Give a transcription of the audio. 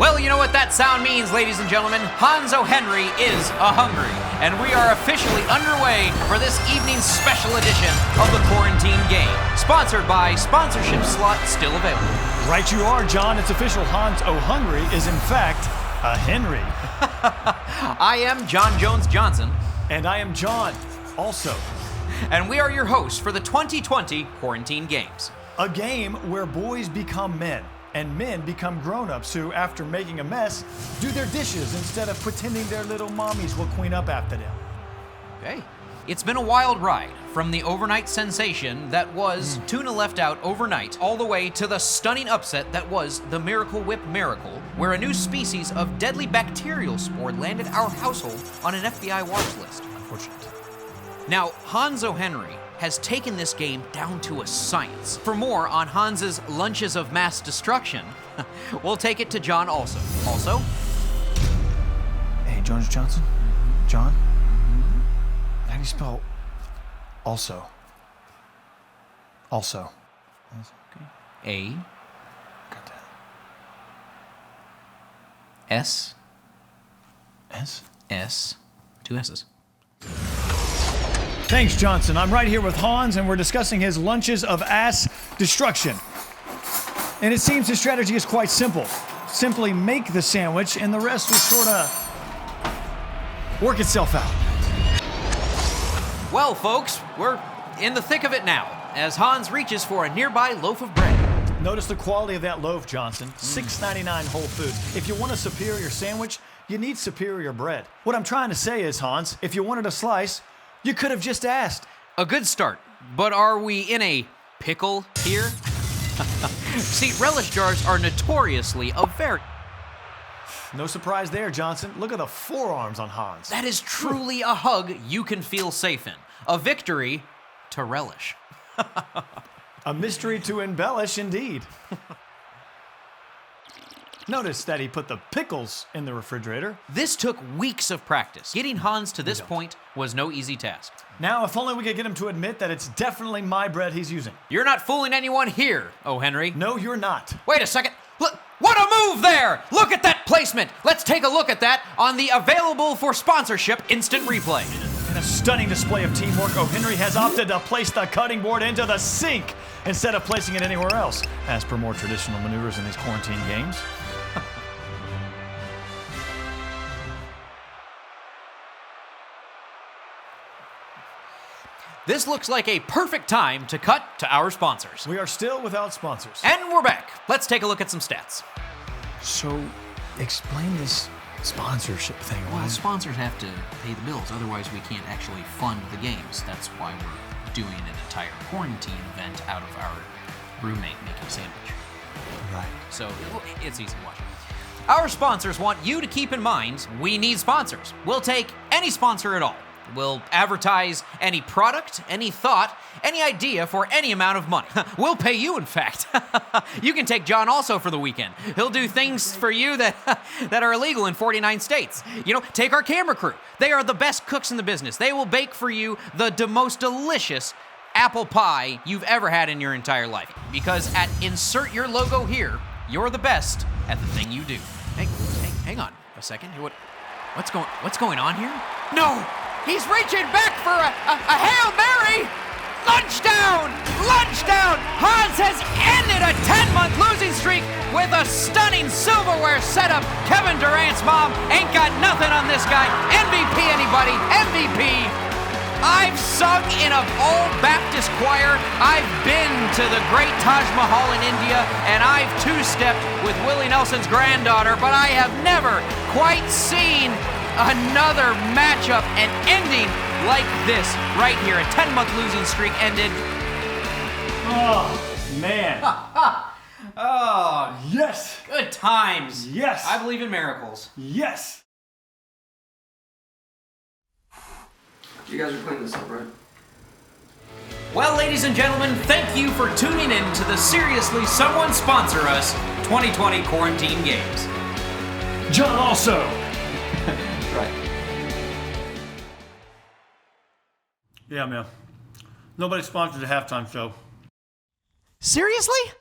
Well, you know what that sound means, ladies and gentlemen. Hans O. Henry is a-hungry, and we are officially underway for this evening's special edition of the Quarantine Game, sponsored by Sponsorship Slot Still Available. Right you are, John. It's official. Hans O. Hungry is, in fact, a Henry. I am John Jones Johnson. And I am John, also. And we are your hosts for the 2020 Quarantine Games. A game where boys become men, and men become grown-ups who, after making a mess, do their dishes instead of pretending their little mommies will clean up after them. Okay. It's been a wild ride, from the overnight sensation that was tuna left out overnight, all the way to the stunning upset that was the Miracle Whip Miracle, where a new species of deadly bacterial spore landed our household on an FBI watch list. Unfortunate. Now, Hans O. Henry has taken this game down to a science. For more on Hans's lunches of mass destruction, we'll take it to John also. Also? Hey, Jones Johnson? John? How do you spell also? Also. Okay. A. Got that. S. S? S. Two S's. Thanks, Johnson. I'm right here with Hans, and we're discussing his lunches of ass destruction. And it seems his strategy is quite simple. Simply make the sandwich, and the rest will sort of work itself out. Well, folks, we're in the thick of it now, as Hans reaches for a nearby loaf of bread. Notice the quality of that loaf, Johnson. $6.99 Whole Foods. If you want a superior sandwich, you need superior bread. What I'm trying to say is, Hans, if you wanted a slice, you could have just asked. A good start, but are we in a pickle here? See, relish jars are notoriously a very... No surprise there, Johnson. Look at the forearms on Hans. That is truly a hug you can feel safe in. A victory to relish. A mystery to embellish, indeed. Notice that he put the pickles in the refrigerator. This took weeks of practice. Getting Hans to this point was no easy task. Now, if only we could get him to admit that it's definitely my bread he's using. You're not fooling anyone here, O. Henry. No, you're not. Wait a second. Look, what a move there! Look at that placement. Let's take a look at that on the available for sponsorship instant replay. In a stunning display of teamwork, O. Henry has opted to place the cutting board into the sink instead of placing it anywhere else, as per more traditional maneuvers in these quarantine games. This looks like a perfect time to cut to our sponsors. We are still without sponsors. And we're back. Let's take a look at some stats. So, explain this sponsorship thing. Well, sponsors have to pay the bills, otherwise we can't actually fund the games. That's why we're doing an entire quarantine event out of our roommate making a sandwich. Right. So, it's easy to watch. Our sponsors want you to keep in mind, we need sponsors. We'll take any sponsor at all. We'll advertise any product, any thought, any idea for any amount of money. We'll pay you, in fact. You can take John also for the weekend. He'll do things for you that are illegal in 49 states. You know, take our camera crew. They are the best cooks in the business. They will bake for you the most delicious apple pie you've ever had in your entire life. Because at insert your logo here, you're the best at the thing you do. Hang on a second. What's going on here? No! He's reaching back for a Hail Mary! Lunchdown! Lunchdown! Hans has ended a 10-month losing streak with a stunning silverware setup. Kevin Durant's mom ain't got nothing on this guy. MVP, anybody? MVP! I've sung in a all-Baptist choir. I've been to the great Taj Mahal in India, and I've two-stepped with Willie Nelson's granddaughter, but I have never quite seen another matchup and ending like this right here. A 10-month losing streak ended. Oh, man. Oh, yes. Good times. Yes. I believe in miracles. Yes. You guys are cleaning this up, right? Well, ladies and gentlemen, thank you for tuning in to the Seriously Someone Sponsor Us 2020 Quarantine Games. John also. Right. Yeah, man. Nobody sponsored the halftime show. Seriously?